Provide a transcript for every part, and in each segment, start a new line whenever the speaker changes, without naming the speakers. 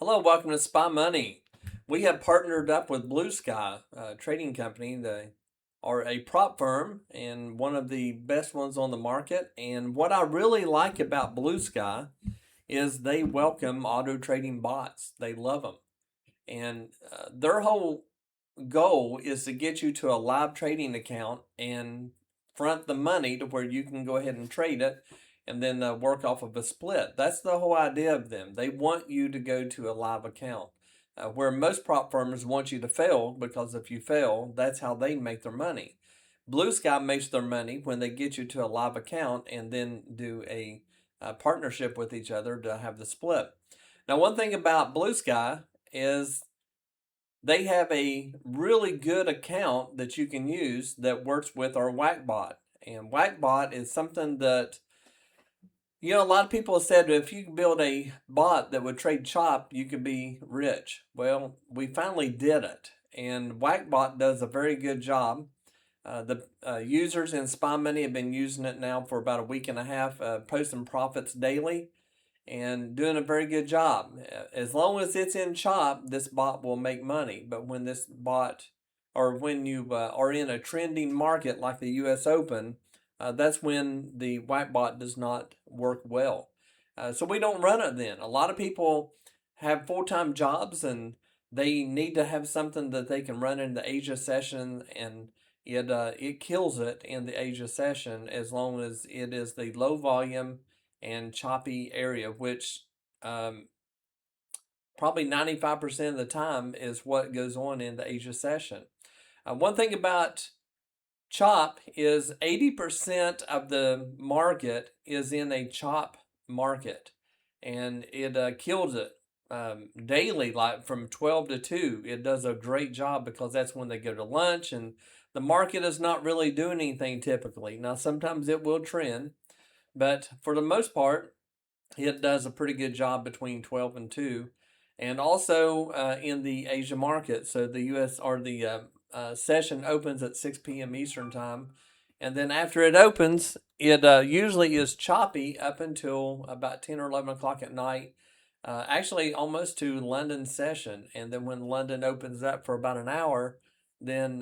Hello, welcome to Spy Money. We have partnered up with Blue Sky Trading Company. They are a prop firm and one of the best ones on the market. And what I really like about Blue Sky is they welcome auto trading bots. They love them. And their whole goal is to get you to a live trading account and front the money to where you can go ahead and trade it and then work off of a split. That's the whole idea of them. They want you to go to a live account. Where most prop firms want you to fail, because if you fail, that's how they make their money. Blue Sky makes their money when they get you to a live account and then do a partnership with each other to have the split. Now, one thing about Blue Sky is they have a really good account that you can use that works with our Wackbot. And Wackbot is something that, a lot of people have said if you can build a bot that would trade chop, you could be rich. Well, we finally did it. And Wackbot does a very good job. The users in Spy Money have been using it now for about a week and a half, posting profits daily and doing a very good job. As long as it's in chop, this bot will make money. But when this bot, or when you are in a trending market like the U.S. Open, that's when the white bot does not work well. So we don't run it then. A lot of people have full-time jobs and they need to have something that they can run in the Asia session, and it kills it in the Asia session as long as it is the low volume and choppy area, which um, probably 95% of the time is what goes on in the Asia session. One thing about chop is 80% of the market is in a chop market, and it kills it daily, like from 12 to 2. It does a great job because that's when they go to lunch, and the market is not really doing anything typically. Now, sometimes it will trend, but for the most part, it does a pretty good job between 12 and 2, and also in the Asia market. So the U.S. or the session opens at 6 p.m. Eastern time, and then after it opens, it usually is choppy up until about 10 or 11 o'clock at night. Actually, almost to London session, and then when London opens up for about an hour, then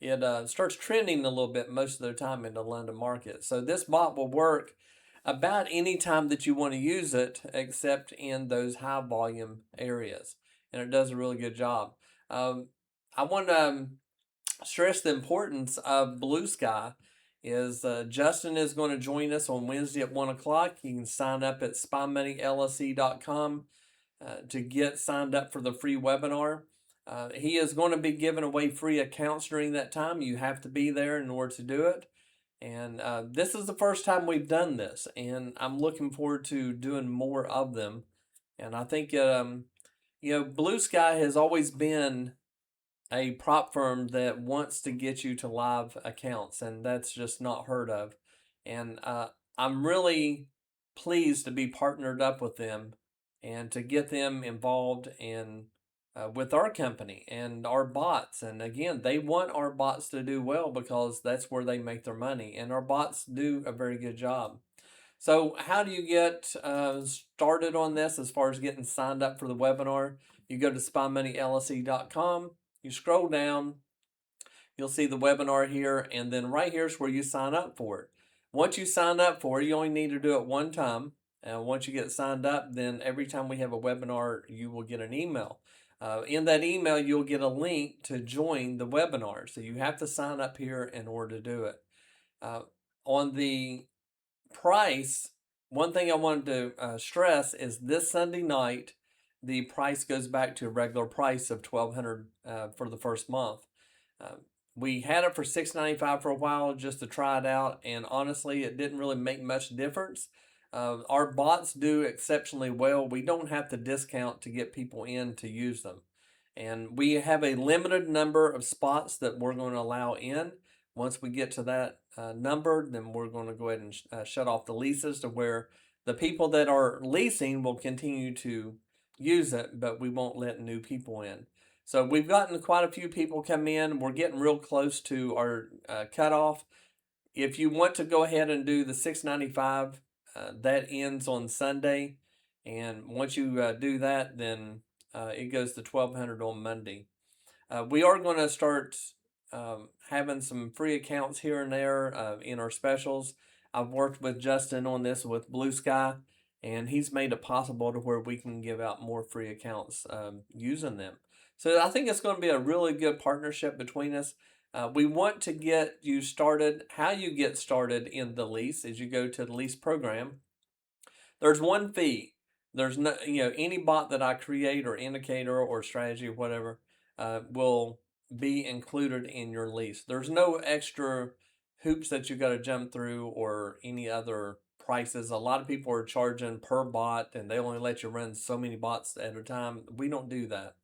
it starts trending a little bit most of the time in the London market. So this bot will work about any time that you want to use it, except in those high volume areas, and it does a really good job. I want to stress the importance of Blue Sky. Is Justin is going to join us on Wednesday at 1 o'clock. You can sign up at spymoneyllc.com to get signed up for the free webinar. He is going to be giving away free accounts during that time. You have to be there in order to do it. And this is the first time we've done this, and I'm looking forward to doing more of them. And I think, Blue Sky has always been a prop firm that wants to get you to live accounts, and that's just not heard of. And I'm really pleased to be partnered up with them and to get them involved in with our company and our bots. And again, they want our bots to do well because that's where they make their money, and our bots do a very good job. So, how do you get started on this as far as getting signed up for the webinar? You go to spymoneyllc.com, you scroll down, you'll see the webinar here, and then right here is where you sign up for it. Once you sign up for it, you only need to do it one time. And once you get signed up, then every time we have a webinar, you will get an email. In that email, you'll get a link to join the webinar. So you have to sign up here in order to do it. On the price, one thing I wanted to stress is this Sunday night, the price goes back to a regular price of $1,200 for the first month. We had it for $695 for a while just to try it out, and honestly, it didn't really make much difference. Our bots do exceptionally well. We don't have to discount to get people in to use them. And we have a limited number of spots that we're going to allow in. Once we get to that number, then we're going to go ahead and shut off the leases to where the people that are leasing will continue to use it, but we won't let new people in. So we've gotten quite a few people come in. We're getting real close to our cutoff. If you want to go ahead and do the $695, that ends on Sunday. And once you do that, then it goes to 1200 on Monday. We are going to start having some free accounts here and there in our specials. I've worked with Justin on this with Blue Sky, and he's made it possible to where we can give out more free accounts using them. So I think it's going to be a really good partnership between us. We want to get you started. How you get started in the lease is you go to the lease program. There's one fee. There's no, any bot that I create or indicator or strategy or whatever will be included in your lease. There's no extra hoops that you got to jump through or any other prices. A lot of people are charging per bot and they only let you run so many bots at a time. We don't do that.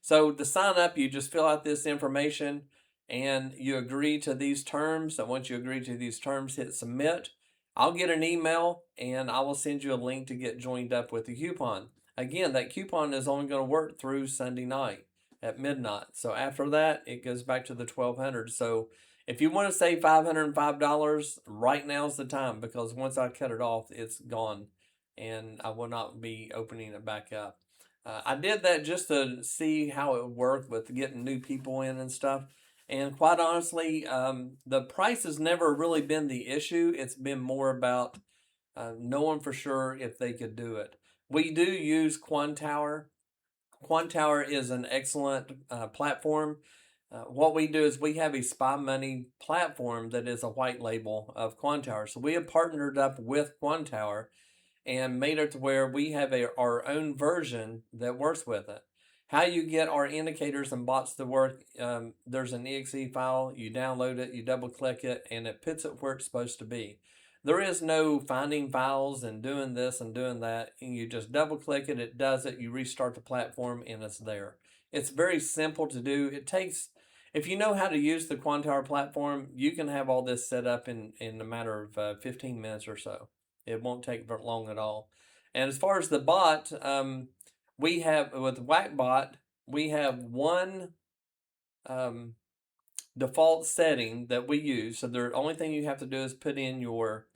So to sign up, you just fill out this information and you agree to these terms. And once you agree to these terms, hit submit. I'll get an email and I will send you a link to get joined up with the coupon. Again, that coupon is only going to work through Sunday night at midnight. So after that, it goes back to the 1200. So if you want to save $505, right now's the time, because once I cut it off, it's gone and I will not be opening it back up. I did that just to see how it worked with getting new people in and stuff. And quite honestly, the price has never really been the issue. It's been more about knowing for sure if they could do it. We do use Quantower. Quantower is an excellent platform. What we do is we have a spy money platform that is a white label of Quantower. So we have partnered up with Quantower and made it to where we have our own version that works with it. How you get our indicators and bots to work, there's an exe file, you download it, you double click it, and it puts it where it's supposed to be. There is no finding files and doing this and doing that. And you just double click it, it does it, you restart the platform, and it's there. It's very simple to do. It takes, if you know how to use the Quantower platform, you can have all this set up in a matter of 15 minutes or so. It won't take very long at all. And as far as the bot, we have with Wackbot, we have one um, default setting that we use. So the only thing you have to do is put in your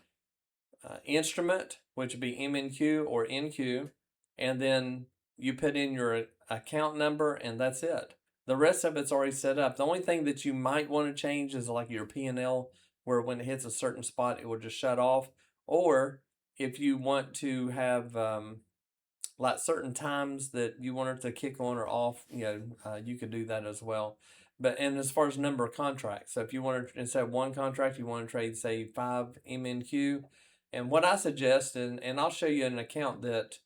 instrument, which would be MNQ or NQ, and then you put in your account number, and that's it. The rest of it's already set up. The only thing that you might want to change is like your P&L, where when it hits a certain spot, it will just shut off. Or if you want to have like certain times that you want it to kick on or off, you could do that as well. But and as far as number of contracts, so if you want to, instead of one contract, you want to trade say 5 MNQ, and what I suggest, and I'll show you an account that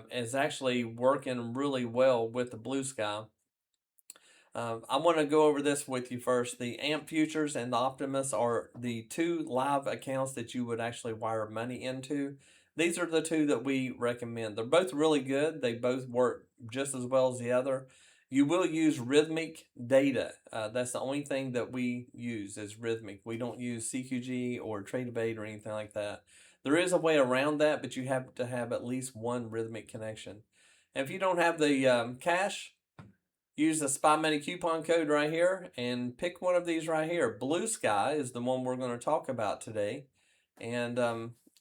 is actually working really well with the Blue Sky. I want to go over this with you first. The AMP Futures and the Optimus are the two live accounts that you would actually wire money into. These are the two that we recommend. They're both really good. They both work just as well as the other. You will use Rhythmic data. That's the only thing that we use is Rhythmic. We don't use CQG or Tradebait or anything like that. There is a way around that, but you have to have at least one Rhythmic connection. And if you don't have the cash, use the Spy Money coupon code right here and pick one of these right here. Blue Sky is the one we're going to talk about today. And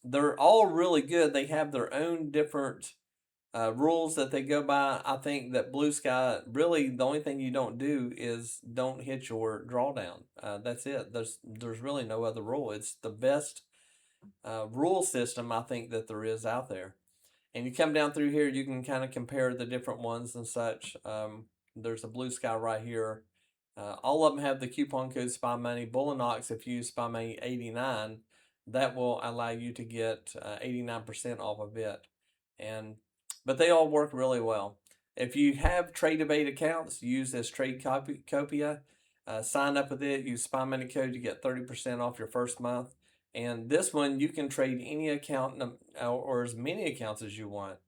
they're all really good. They have their own different rules that they go by. I think that Blue Sky, really the only thing you don't do is don't hit your drawdown. That's it. There's really no other rule. It's the best rule system I think that there is out there. And you come down through here, you can kind of compare the different ones and such. There's a Blue Sky right here. All of them have the coupon code Spy Money. Bull and Ox, if you use Spy Money 89, that will allow you to get 89% off of it. But they all work really well. If you have Tradebait accounts, use this Tradecopia. Sign up with it. Use Spy Money code. You get 30% off your first month. And this one, you can trade any account or as many accounts as you want.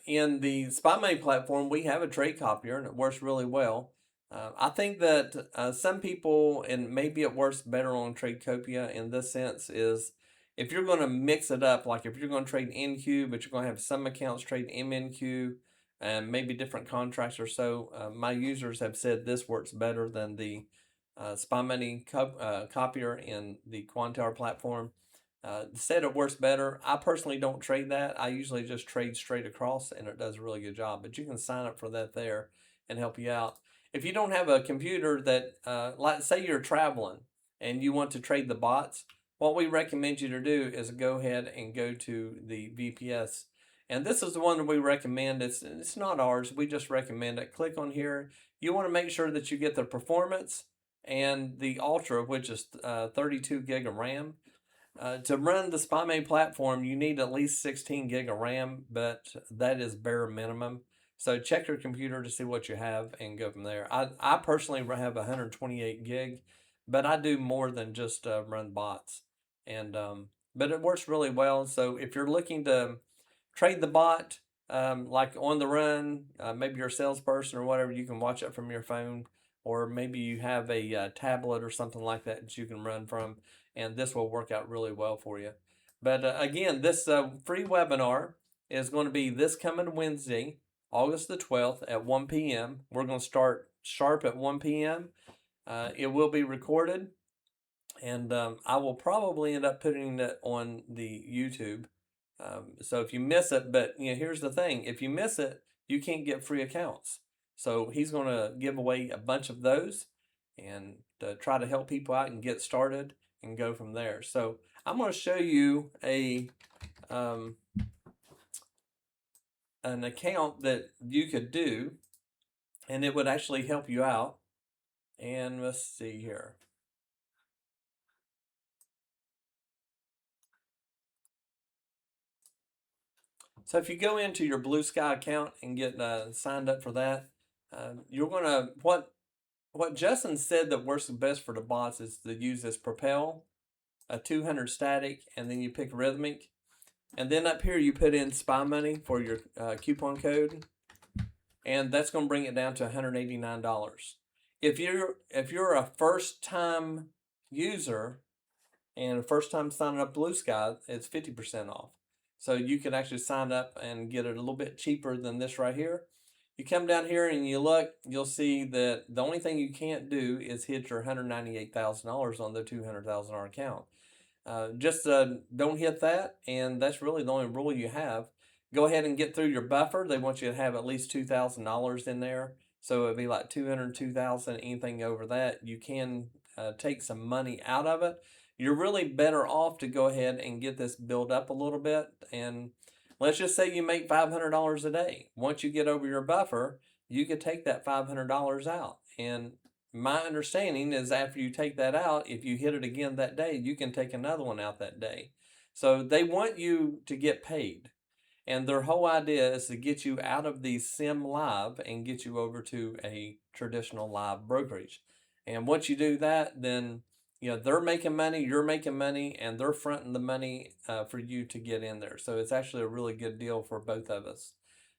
In the Spy Money platform, we have a trade copier and it works really well. I think that some people, and maybe it works better on Tradecopia in this sense, is if you're going to mix it up, like if you're going to trade NQ, but you're going to have some accounts trade MNQ and maybe different contracts or so, my users have said this works better than the Spy Money copier in the Quantower platform. Said it works better. I personally don't trade that. I usually just trade straight across, and it does a really good job. But you can sign up for that there and help you out. If you don't have a computer that, like, say you're traveling and you want to trade the bots, what we recommend you to do is go ahead and go to the VPS. And this is the one that we recommend. It's not ours. We just recommend it. Click on here. You want to make sure that you get the performance and the Ultra, which is 32 gig of RAM. To run the SpyMate platform, you need at least 16 gig of RAM, but that is bare minimum. So check your computer to see what you have and go from there. I personally have 128 gig, but I do more than just run bots, and but it works really well. So if you're looking to trade the bot, like on the run, maybe you're a salesperson or whatever, you can watch it from your phone, or maybe you have a tablet or something like that that you can run from, and this will work out really well for you. But again, this free webinar is going to be this coming Wednesday, August the 12th at 1 p.m. We're going to start sharp at 1 p.m. It will be recorded, and I will probably end up putting it on the YouTube. So if you miss it, but here's the thing: if you miss it, you can't get free accounts. So he's going to give away a bunch of those, and try to help people out and get started and go from there. So I'm going to show you um, an account that you could do, and it would actually help you out. And let's see here. So if you go into your Blue Sky account and get signed up for that, you're gonna what Justin said that works the best for the bots is to use this Propel, a 200 static, and then you pick Rhythmic, and then up here you put in Spy Money for your coupon code, and that's going to bring it down to $189. If you're a first time user and first time signing up Blue Sky, it's 50% off. So you can actually sign up and get it a little bit cheaper than this right here. You come down here and you look, you'll see that the only thing you can't do is hit your $198,000 on the $200,000 account. Just don't hit that, and that's really the only rule you have. Go ahead and get through your buffer. They want you to have at least $2,000 in there, so it'd be like 202,000. Anything over that, you can take some money out of it. You're really better off to go ahead and get this built up a little bit, and let's just say you make $500 a day. Once you get over your buffer, you could take that $500 out, and my understanding is after you take that out, if you hit it again that day, you can take another one out that day. So they want you to get paid. And their whole idea is to get you out of the sim live and get you over to a traditional live brokerage. And once you do that, then they're making money, you're making money, and they're fronting the money for you to get in there. So it's actually a really good deal for both of us.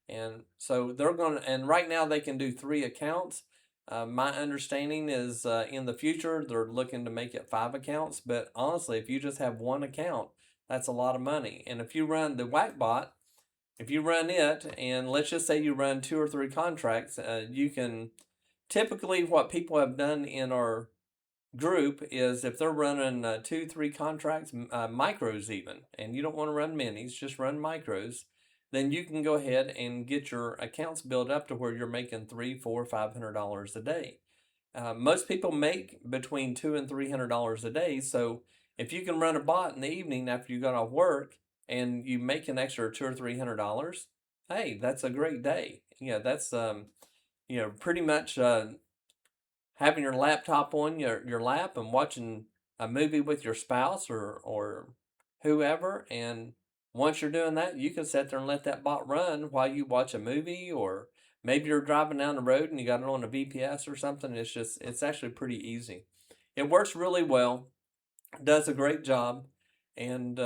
And so they're going to, and right now they can do 3 accounts. My understanding is in the future they're looking to make it 5 accounts. But honestly, if you just have 1 account, that's a lot of money. And if you run the Wackbot, if you run it, and let's just say you run 2 or 3 contracts, you can typically what people have done in our group is if they're running 2, 3 contracts, micros even, and you don't want to run minis, just run micros, then you can go ahead and get your accounts built up to where you're making $300, $400, $500 a day. Most people make between $200 and $300 a day. So if you can run a bot in the evening after you got off work and you make an extra $200 or $300, hey, that's a great day. That's pretty much having your laptop on your lap and watching a movie with your spouse or whoever. And once you're doing that, you can sit there and let that bot run while you watch a movie, or maybe you're driving down the road and you got it on a VPS or something. It's actually pretty easy. It works really well, does a great job, and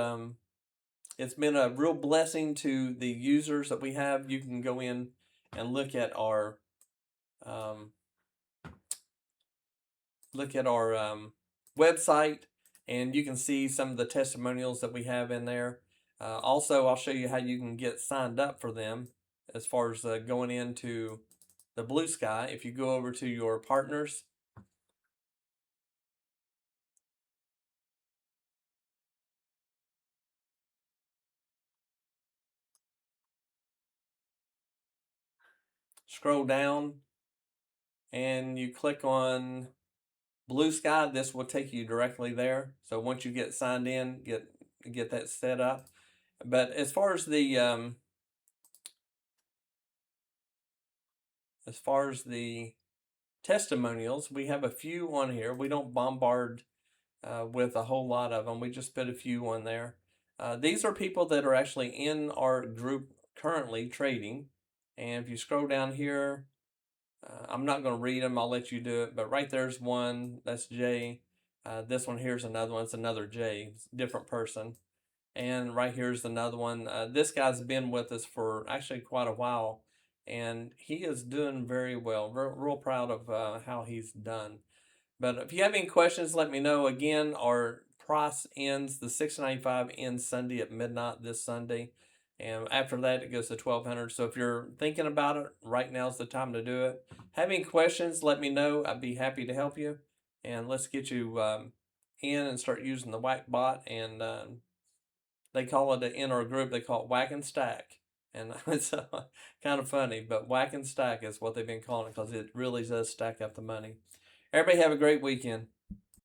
it's been a real blessing to the users that we have. You can go in and um, look at our website, and you can see some of the testimonials that we have in there. Also, I'll show you how you can get signed up for them as far as going into the Blue Sky. If you go over to your partners, scroll down and you click on Blue Sky, this will take you directly there. So once you get signed in, get that set up. But as far as the testimonials, we have a few on here. We don't bombard with a whole lot of them. We just put a few on there. These are people that are actually in our group currently trading. And if you scroll down here, I'm not going to read them. I'll let you do it. But right there's one. That's Jay. This one here's another one. It's another Jay. It's a different person. And right here's another one. This guy's been with us for actually quite a while. And he is doing very well. Real proud of how he's done. But if you have any questions, let me know. Again, our price ends, the $6.95 ends Sunday at midnight this Sunday. And after that, it goes to $1,200. So if you're thinking about it, right now's the time to do it. Have any questions, let me know. I'd be happy to help you. And let's get you in and start using the Wackbot. And they call it in our group, they call it Whack and Stack. And it's kind of funny, but Whack and Stack is what they've been calling it because it really does stack up the money. Everybody have a great weekend.